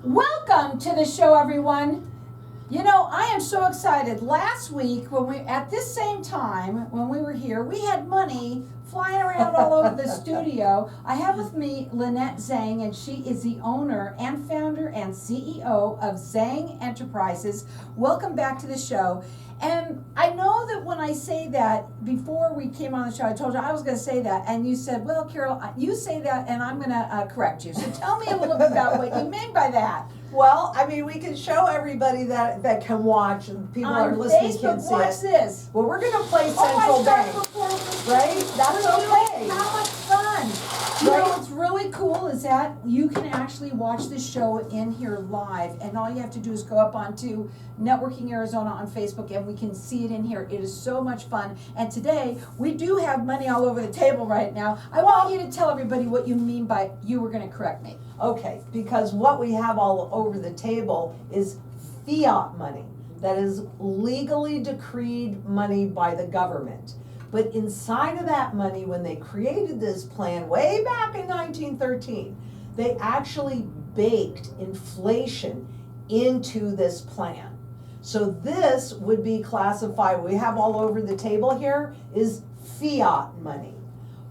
Welcome to the show, everyone. You know, I am so excited. Last week, at this same time, when we were here, we had money flying around all over the studio. I have with me Lynette Zang, and she is the owner and founder and CEO of ZANG Enterprises. Welcome back to the show. And I know that when I say that, before we came on the show, I told you I was going to say that, and you said, well, Carol, you say that, and I'm going to correct you. So tell me a little bit about what you mean by that. Well, I mean, we can show everybody that can watch, and people are listening Facebook, can see watch it. this. Well, we're going to play Central Bank, right? That's okay. How much fun. You know what's really cool is that you can actually watch this show in here live, and all you have to do is go up onto Networking Arizona on Facebook, and we can see it in here. It is so much fun. And today, we do have money all over the table right now. I want you to tell everybody what you mean by you were going to correct me. Okay, because what we have all over the table is fiat money. That is legally decreed money by the government. But inside of that money, when they created this plan way back in 1913, they actually baked inflation into this plan. So this would be classified, we have all over the table here, is fiat money.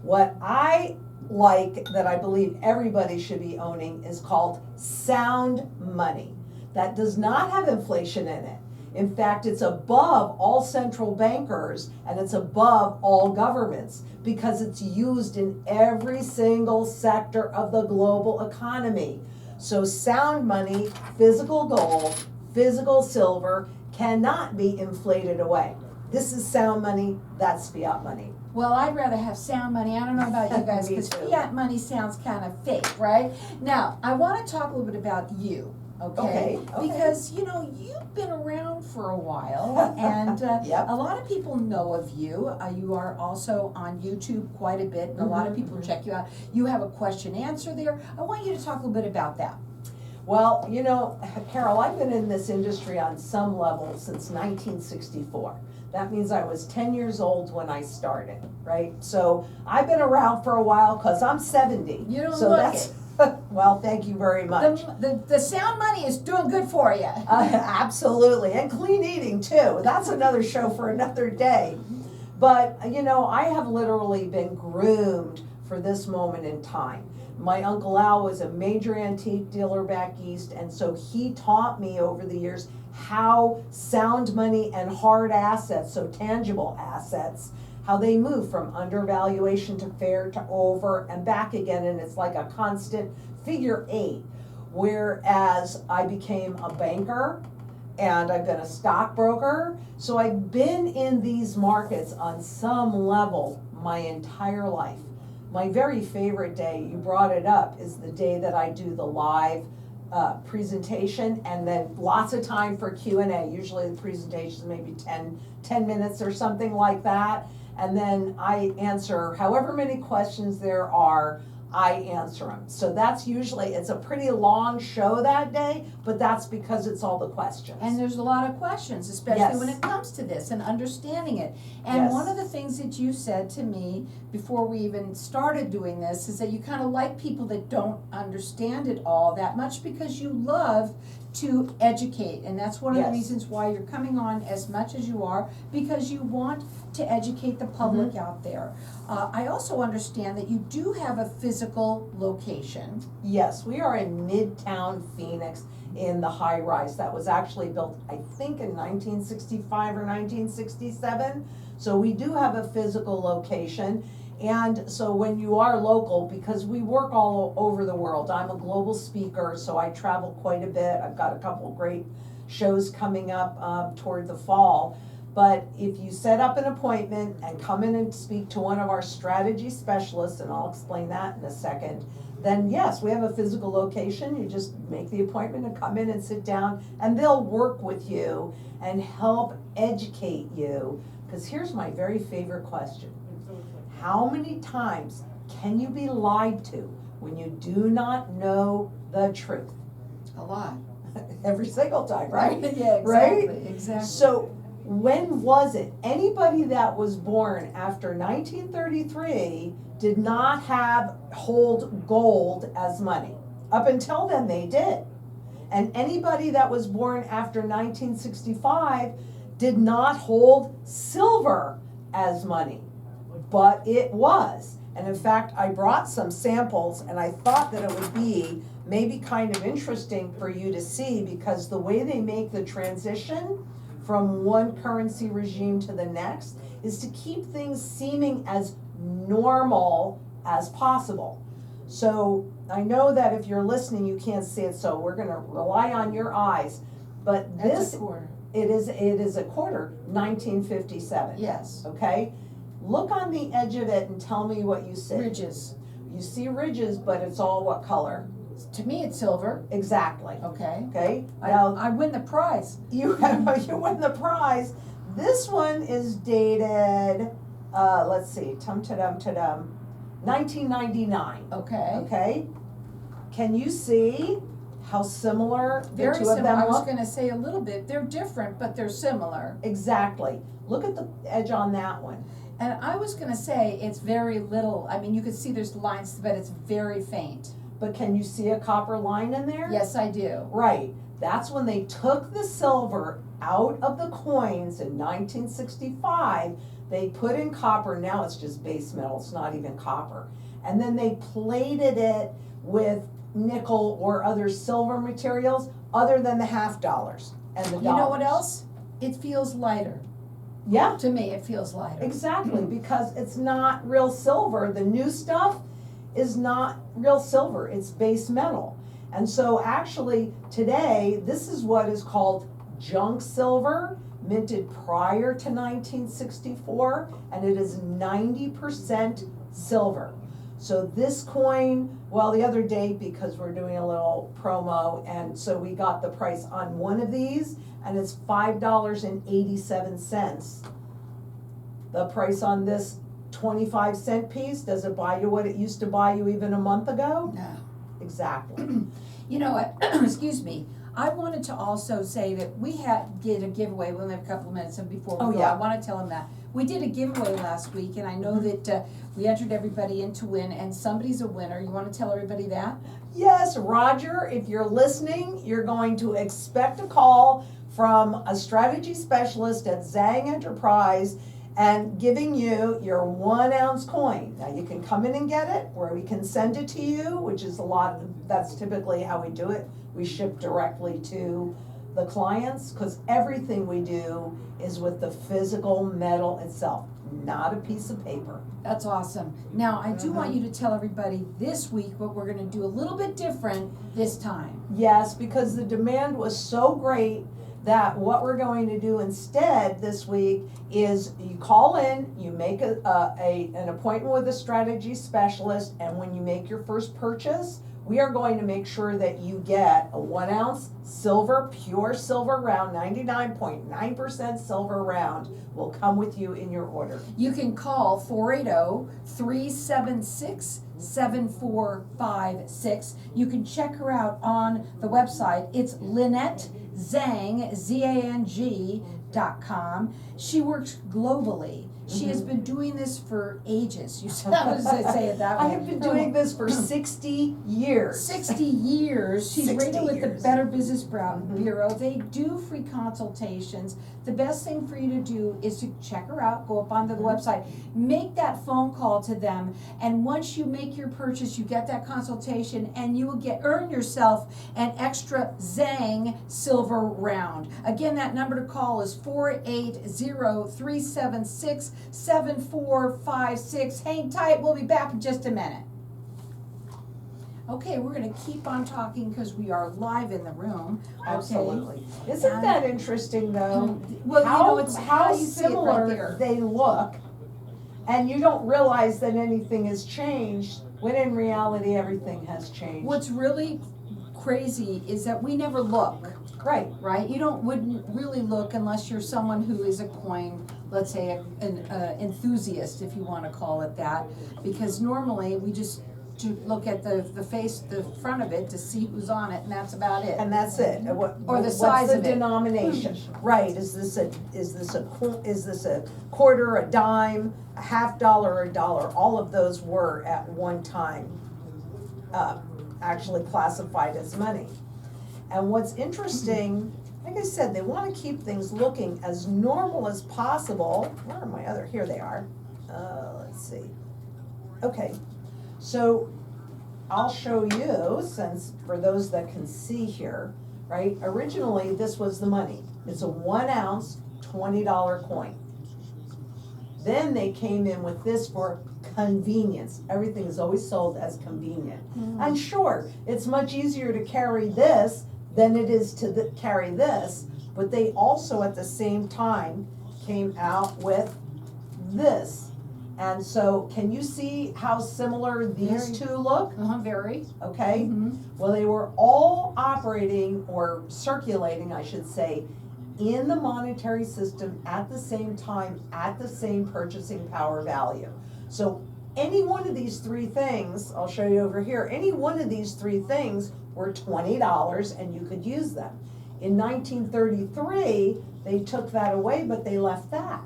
What I like, that I believe everybody should be owning, is called sound money. That does not have inflation in it. In fact, it's above all central bankers and it's above all governments because it's used in every single sector of the global economy. So sound money, physical gold, physical silver, cannot be inflated away. This is sound money, that's fiat money. Well, I'd rather have sound money. I don't know about you guys, because fiat money sounds kind of fake, right? Now, I want to talk a little bit about you, okay? Because, you know, you've been around for a while, and Yep. a lot of people know of you. You are also on YouTube quite a bit, and a lot of people check you out. You have a question answer there. I want you to talk a little bit about that. Well, you know, Carol, I've been in this industry on some level since 1964. That means I was 10 years old when I started, right? So I've been around for a while because I'm 70. You don't so look that's, it. Well, thank you very much. The sound money is doing good for you. Absolutely, and clean eating too. That's another show for another day. But, you know, I have literally been groomed for this moment in time. My Uncle Al was a major antique dealer back east, and so he taught me over the years how sound money and hard assets, so tangible assets, how they move from undervaluation to fair to over and back again, and it's like a constant figure 8. Whereas I became a banker and I've been a stockbroker, so I've been in these markets on some level my entire life. My very favorite day, you brought it up, is the day that I do the live presentation, and then lots of time for Q&A. Usually the presentation is maybe 10 minutes or something like that. And then I answer however many questions there are, I answer them. So that's usually, it's a pretty long show that day, but that's because it's all the questions. And there's a lot of questions, especially when it comes to this and understanding it. And one of the things that you said to me before we even started doing this is that you kind of like people that don't understand it all that much because you love to educate. And that's one of the reasons why you're coming on as much as you are, because you want to educate the public out there. I also understand that you do have a physical location. Yes, we are in Midtown Phoenix in the high rise that was actually built, I think, in 1965 or 1967. So we do have a physical location. And so when you are local, because we work all over the world, I'm a global speaker, so I travel quite a bit. I've got a couple great shows coming up toward the fall. But if you set up an appointment and come in and speak to one of our strategy specialists, and I'll explain that in a second, then yes, we have a physical location. You just make the appointment and come in and sit down, and they'll work with you and help educate you. Because here's my very favorite question. How many times can you be lied to when you do not know the truth? A lot. Every single time, right? Yeah, exactly, right? Exactly. So when was it? Anybody that was born after 1933 did not hold gold as money. Up until then, they did. And anybody that was born after 1965 did not hold silver as money, but it was. And in fact, I brought some samples, and I thought that it would be maybe kind of interesting for you to see, because the way they make the transition from one currency regime to the next is to keep things seeming as normal as possible. So I know that if you're listening, you can't see it, so we're gonna rely on your eyes. But That's this, a quarter. it is a quarter, 1957. Yes. Okay? Look on the edge of it and tell me what you see. Ridges. You see ridges, but it's all what color? To me, it's silver. Exactly. Okay. Okay? Now, I win the prize. you win the prize. This one is dated, let's see, 1999. Okay. Okay? Can you see how similar the Very two of similar. them I was look? gonna say a little bit. They're different, but they're similar. Exactly. Look at the edge on that one. And I was gonna say it's very little. I mean, you can see there's lines, but it's very faint. But can you see a copper line in there? Yes, I do. Right. That's when they took the silver out of the coins in 1965. They put in copper. Now it's just base metal. It's not even copper. And then they plated it with nickel or other silver materials other than the half dollars and the dollars. You know what else? It feels lighter. Yeah, To me, it feels lighter. exactly, because it's not real silver. The new stuff is not real silver, it's base metal. And so actually today, this is what is called junk silver, minted prior to 1964, and it is 90% silver. So this coin, well, the other day, because we're doing a little promo, and so we got the price on one of these, and it's $5.87. The price on this 25-cent piece, does it buy you what it used to buy you even a month ago? No. Exactly. You know what, excuse me, I wanted to also say that we did a giveaway, we only have a couple of minutes, and before Oh, we go, yeah. I wanna tell them that. We did a giveaway last week, and I know that, we entered everybody in to win, and somebody's a winner. You wanna tell everybody that? Yes, Roger, if you're listening, you're going to expect a call from a strategy specialist at ZANG Enterprise and giving you your 1 ounce coin. Now you can come in and get it, or we can send it to you, which is that's typically how we do it. We ship directly to the clients, because everything we do is with the physical metal itself, not a piece of paper. That's awesome. Now, I do want you to tell everybody this week what we're gonna do a little bit different this time. Yes, because the demand was so great that what we're going to do instead this week is you call in, you make an appointment with a strategy specialist, and when you make your first purchase, we are going to make sure that you get a 1 ounce silver, pure silver round, 99.9% silver round will come with you in your order. You can call 480-376-7456. You can check her out on the website. It's Lynette Zang, ZANG.com. She works globally. She has been doing this for ages. You said, I was gonna say it that way. I have been doing this for 60 years. 60 years. She's 60 rated with the years. Better Business Bureau. They do free consultations. The best thing for you to do is to check her out, go up onto the website, make that phone call to them, and once you make your purchase, you get that consultation, and you will earn yourself an extra Zang silver round. Again, that number to call is 480-376-7456. Hang tight, we'll be back in just a minute. Okay, we're gonna keep on talking because we are live in the room. Okay. Absolutely. Isn't that interesting though? Well, you know, it's how how you see it right similar there. they look, and you don't realize that anything has changed, when in reality everything has changed. What's really crazy is that we never look, Right. right? You wouldn't really look unless you're someone who is a coin, let's say an enthusiast, if you wanna call it that. Because normally we just look at the face, the front of it to see who's on it, and that's about it. And that's it. Or the size What's of the it. denomination? Right, is this a quarter, a dime, a half dollar, a dollar? All of those were at one time actually classified as money. And what's interesting, like I said, they wanna keep things looking as normal as possible. Where are my other, here they are. Let's see. Okay, so I'll show you, since, for those that can see here, right? Originally, this was the money. It's a 1 ounce, $20 coin. Then they came in with this for convenience. Everything is always sold as convenient. And sure, it's much easier to carry this than it is to carry this, but they also at the same time came out with this. And so, can you see how similar these two look? Very. Okay? Mhm. Well, they were all operating, or circulating, I should say, in the monetary system at the same time, at the same purchasing power value. So any one of these three things, I'll show you over here, any one of these three things were $20 and you could use them. In 1933, they took that away, but they left that.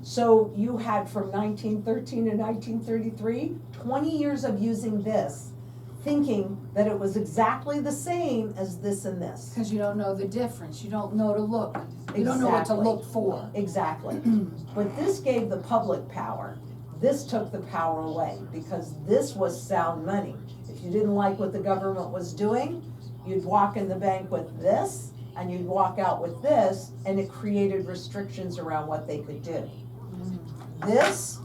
So you had from 1913 to 1933, 20 years of using this, thinking that it was exactly the same as this and this. Because you don't know the difference, you don't know to look, you don't know what to Exactly. look for. Exactly. But this gave the public power. This took the power away, because this was sound money. If you didn't like what the government was doing, you'd walk in the bank with this, and you'd walk out with this, and it created restrictions around what they could do. This,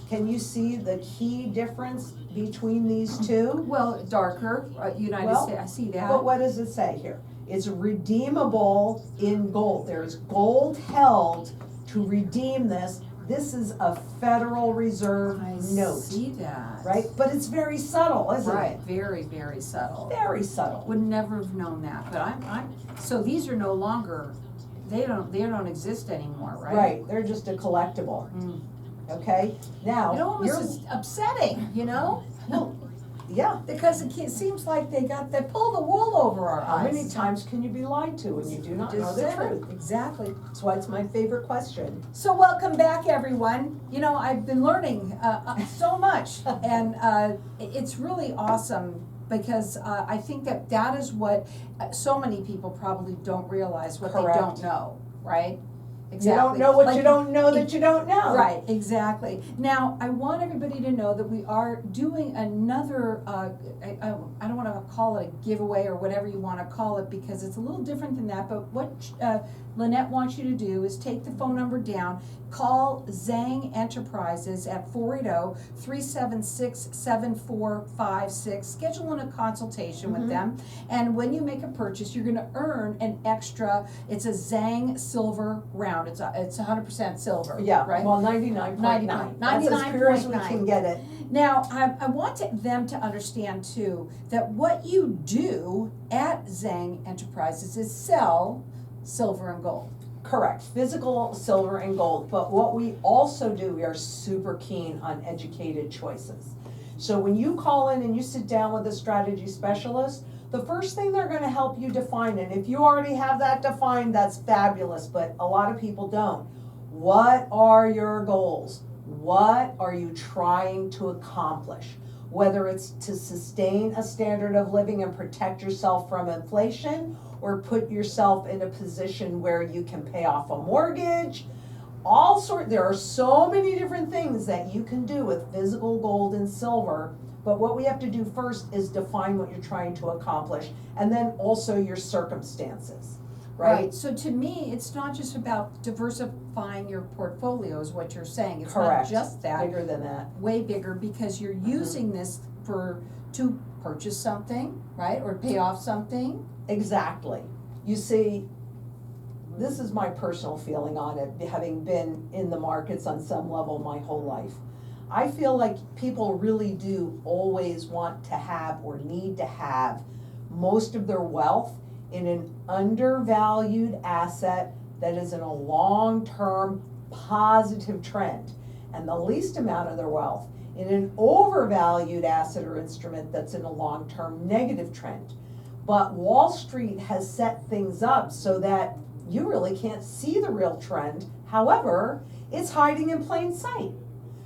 can you see the key difference between these two? Well, darker, United Well, States, I see that. But what does it say here? It's redeemable in gold. There's gold held to redeem this. This is a Federal Reserve I note, see that. right? But it's very subtle, isn't Right, it? very, very subtle. Very subtle. Would never have known that, but so these are no longer, they don't exist anymore, right? Right, they're just a collectible, Mm. okay? Now, It almost you're, is upsetting, you know? yeah. Because seems like they pull the wool over our How eyes. many times can you be lied to when you do not know Just the said it. truth? Exactly. That's why it's my favorite question. So welcome back, everyone. You know, I've been learning so much, and it's really awesome, because I think that is what so many people probably don't realize, what Correct. they don't know, right? You don't know what Like, you don't know that you don't know. Right, exactly. Now, I want everybody to know that we are doing another, I don't wanna call it a giveaway or whatever you wanna call it, because it's a little different than that, but what Lynette wants you to do is take the phone number down, call ZANG Enterprises at 480-376-7456, schedule in a consultation with them, and when you make a purchase, you're gonna earn an extra, it's a ZANG silver round, it's 100% silver, Yeah, right? well, 99.9. That's as pure as we 99.9. can get it. Now, I want them to understand too, that what you do at ZANG Enterprises is sell silver and gold. Correct, physical silver and gold, but what we also do, we are super keen on educated choices. So when you call in and you sit down with a strategy specialist, the first thing they're gonna help you define, and if you already have that defined, that's fabulous, but a lot of people don't. What are your goals? What are you trying to accomplish? Whether it's to sustain a standard of living and protect yourself from inflation, or put yourself in a position where you can pay off a mortgage, there are so many different things that you can do with physical gold and silver, but what we have to do first is define what you're trying to accomplish, and then also your circumstances, right? So to me, it's not just about diversifying your portfolio is what you're saying. It's Correct. not just that. Bigger than that. Way bigger, because you're using this to purchase something, right? Or pay off something. Exactly. You see, this is my personal feeling on it, having been in the markets on some level my whole life. I feel like people really do always want to have or need to have most of their wealth in an undervalued asset that is in a long-term positive trend, and the least amount of their wealth in an overvalued asset or instrument that's in a long-term negative trend. But Wall Street has set things up so that you really can't see the real trend. However, it's hiding in plain sight.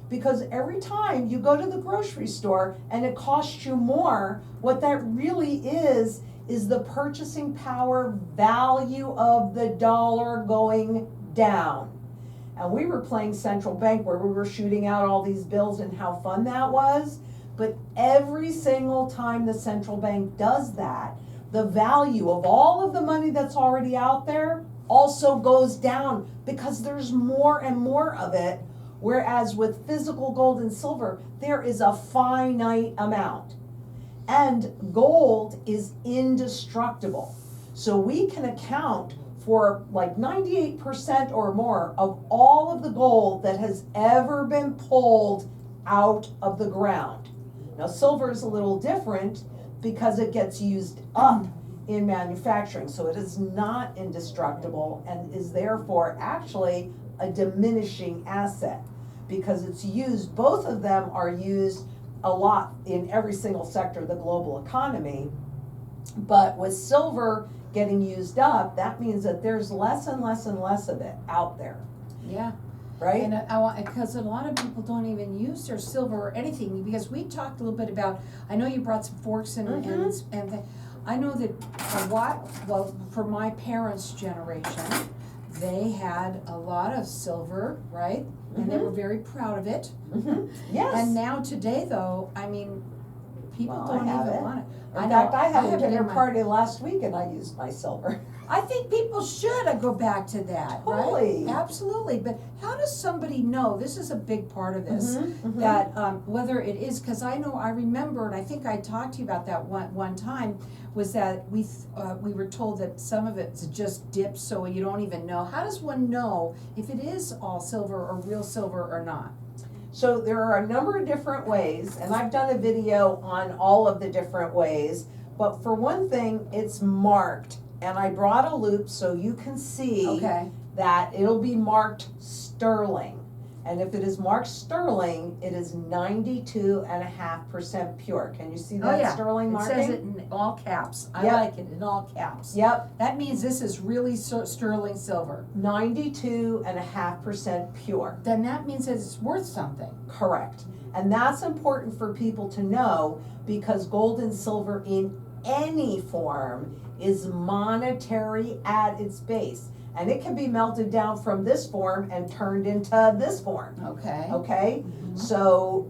Because every time you go to the grocery store and it costs you more, what that really is is the purchasing power value of the dollar going down. And we were playing central bank where we were shooting out all these bills and how fun that was. But every single time the central bank does that, the value of all of the money that's already out there also goes down because there's more and more of it. Whereas with physical gold and silver, there is a finite amount. And gold is indestructible. So we can account for like 98% or more of all of the gold that has ever been pulled out of the ground. Now silver is a little different because it gets used up in manufacturing. So it is not indestructible and is therefore actually a diminishing asset because it's used, both of them are used a lot in every single sector of the global economy. But with silver getting used up, that means that there's less and less and less of it out there, Yeah. right? And I want, because a lot of people don't even use their silver or anything, because we talked a little bit about, I know you brought some forks and I know that for my parents' generation, they had a lot of silver, right? And they were very proud of it. Yes. And now today though, I mean, people Well, don't I have even it. want it. In fact, I had a have it in dinner my- party last week and I used my silver. I think people should go back to that, Totally. right? Absolutely, but how does somebody know, this is a big part of this, Mhm. that whether it is, because I know, I remember, and I think I talked to you about that one time, was that we were told that some of it's just dips, so you don't even know. How does one know if it is all silver or real silver or not? So there are a number of different ways, and I've done a video on all of the different ways, but for one thing, it's marked. And I brought a loop so you can see Okay. that it'll be marked sterling. And if it is marked sterling, it is 92.5% pure. Can you see that sterling marking? It says it in all caps. I Yep. like it in all caps. Yep, That means this is really sterling silver. 92.5% pure. Then that means that it's worth something. Correct. And that's important for people to know because gold and silver in any form is monetary at its base. And it can be melted down from this form and turned into this form, Okay. okay? So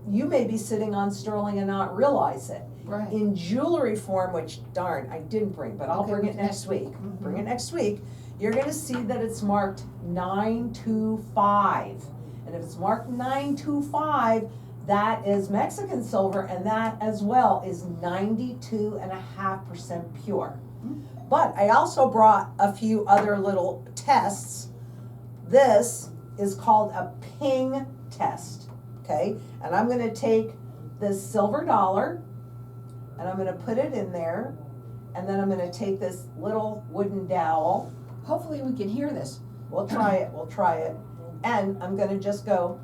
you may be sitting on sterling and not realize it. Right. In jewelry form, which darn, I didn't bring, but I'll Okay, bring it next week. Bring it next week. You're gonna see that it's marked 925. And if it's marked 925, that is Mexican silver, and that as well is 92.5% pure. But I also brought a few other little tests. This is called a ping test, okay? And I'm gonna take this silver dollar, and I'm gonna put it in there, and then I'm gonna take this little wooden dowel. Hopefully we can hear this. We'll try it. And I'm gonna just go,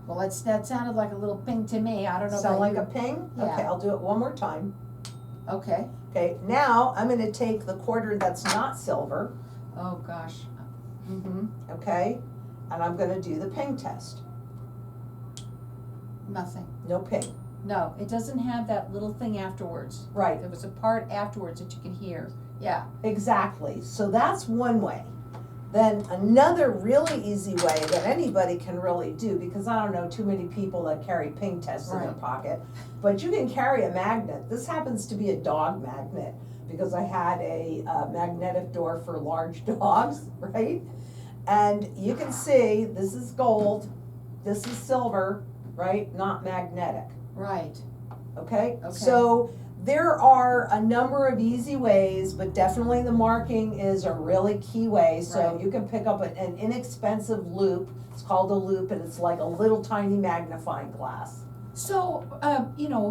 Well, that sounded like a little ping to me. I don't know sound about like you. a ping? Yeah. Okay, I'll do it one more time. Okay. Okay, now I'm gonna take the quarter that's not silver, Oh, gosh. okay? And I'm gonna do the ping test. Nothing. No ping. No, it doesn't have that little thing afterwards. Right, There was a part afterwards that you can hear. Yeah. exactly. So that's one way. Then another really easy way that anybody can really do, because I don't know too many people that carry ping tests in their Right. pocket, but you can carry a magnet. This happens to be a dog magnet because I had a magnetic door for large dogs, right? And you can see this is gold, this is silver, right? Not magnetic, Right. okay? Okay. So there are a number of easy ways, but definitely the marking is a really key way. So Right. you can pick up an inexpensive loop. It's called a loop, and it's like a little tiny magnifying glass. So,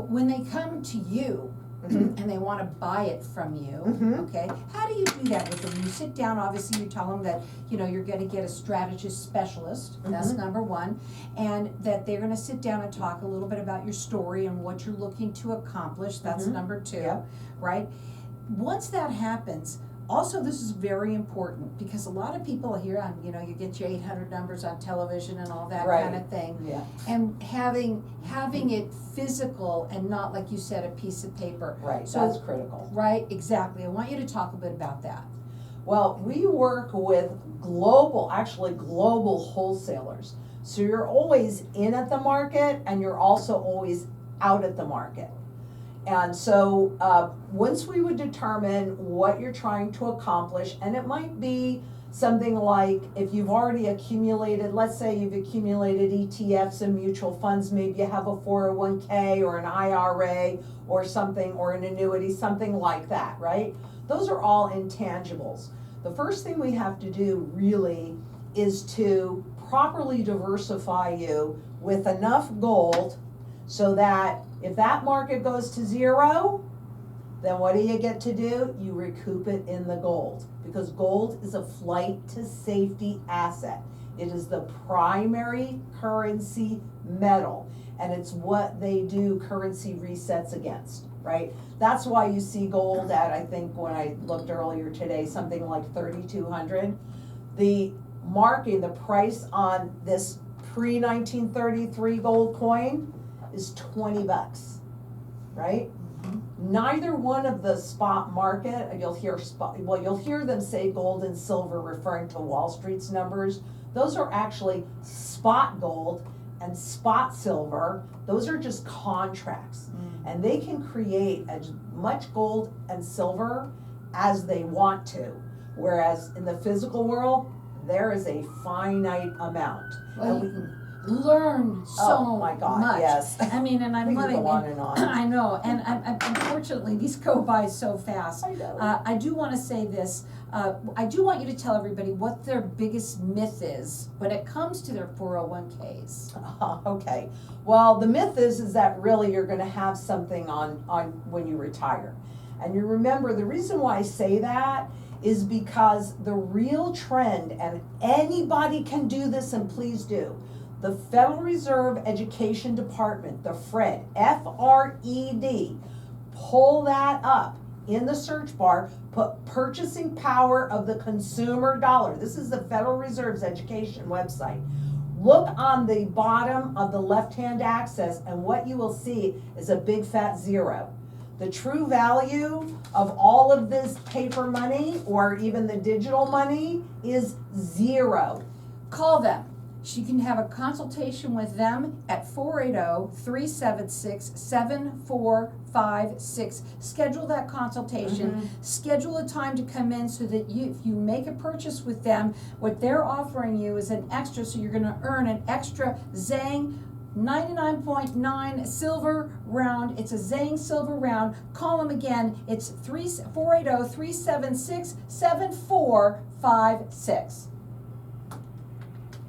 when they come to you and they want to buy it from you, Mhm. okay, how do you do that with them? You sit down, obviously you tell them that, you're going to get a strategist specialist, that's Mhm. number one, and that they're going to sit down and talk a little bit about your story and what you're looking to accomplish, that's Mhm. number two, Yep. right? Once that happens, Also, this is very important, because a lot of people hear, you know, you get your 800 numbers on television and all that Right. kind of thing. Yeah, And having it physical and not, like you said, a piece of paper. right, So- that's critical. Right, exactly. I want you to talk a bit about that. Well, we work with global wholesalers. So you're always in at the market and you're also always out at the market. And so, once we would determine what you're trying to accomplish, and it might be something like if you've already accumulated, let's say you've accumulated ETFs and mutual funds, maybe you have a 401k or an IRA or something, or an annuity, something like that, right? Those are all intangibles. The first thing we have to do really is to properly diversify you with enough gold so that if that market goes to zero, then what do you get to do? You recoup it in the gold, because gold is a flight to safety asset. It is the primary currency metal, and it's what they do currency resets against, right? That's why you see gold at, I think when I looked earlier today, something like 3,200. The marking, the price on this pre-1933 gold coin is $20, right? Neither one of the spot market, you'll hear them say gold and silver referring to Wall Street's numbers. Those are actually spot gold and spot silver. Those are just contracts. And they can create as much gold and silver as they want to. Whereas in the physical world, there is a finite amount. Well, And you can learn so Oh, my God, much. yes. I mean, and I'm We could living. go on and on. I know, and unfortunately, these go by so fast. I know. I do want to say this. I do want you to tell everybody what their biggest myth is when it comes to their 401ks. Okay, well, the myth is that really you're gonna have something on when you retire. And you remember, the reason why I say that is because the real trend, and anybody can do this, and please do, the Federal Reserve Education Department, the FRED, F-R-E-D, pull that up in the search bar, put purchasing power of the consumer dollar. This is the Federal Reserve's education website. Look on the bottom of the left-hand axis, and what you will see is a big fat zero. The true value of all of this paper money, or even the digital money, is zero. Call them. She can have a consultation with them at 480-376-7456. Schedule that consultation. Schedule a time to come in so that if you make a purchase with them, what they're offering you is an extra, so you're gonna earn an extra ZANG 99.9 silver round. It's a ZANG silver round. Call them again. It's 480-376-7456.